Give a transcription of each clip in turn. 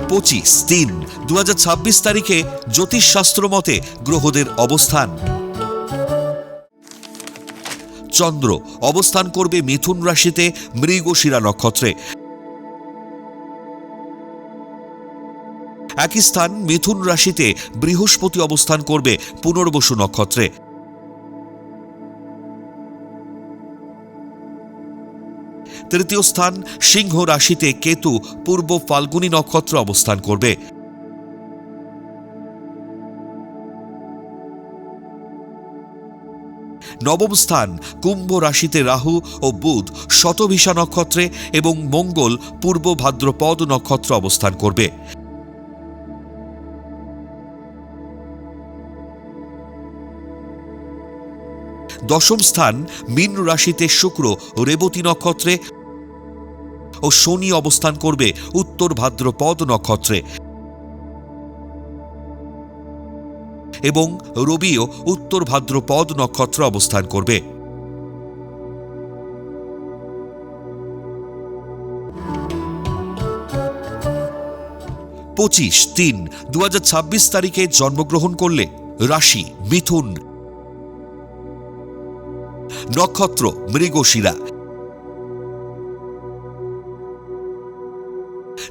25/3/2026 তারিখে জ্যোতিষশাস্ত্র মতে গ্রহদের অবস্থান। চন্দ্র অবস্থান করবে মিথুন রাশিতে মৃগশিরা নক্ষত্রে। একই স্থান মিথুন রাশিতে বৃহস্পতি অবস্থান করবে পুনর্বসু নক্ষত্রে। তৃতীয় স্থান সিংহ রাশিতে কেতু পূর্ব ফাল্গুনী নক্ষত্র অবস্থান করবে। নবম স্থান কুম্ভ রাশিতে রাহু ও বুধ শতভিষা নক্ষত্রে এবং মঙ্গল পূর্ব ভাদ্রপদ নক্ষত্র অবস্থান করবে। দশম স্থান মীন রাশিতে শুক্র রেবতী নক্ষত্রে ও শনি অবস্থান করবে উত্তর ভাদ্রপদ নক্ষত্রে এবং রবিও উত্তর ভাদ্রপদ নক্ষত্র অবস্থান করবে। 25/3/2026 তারিখে জন্মগ্রহণ করলে রাশি মিথুন, নক্ষত্র মৃগশিরা,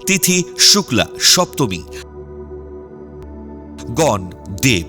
তিথি শুক্লা সপ্তমী, গণ দেব।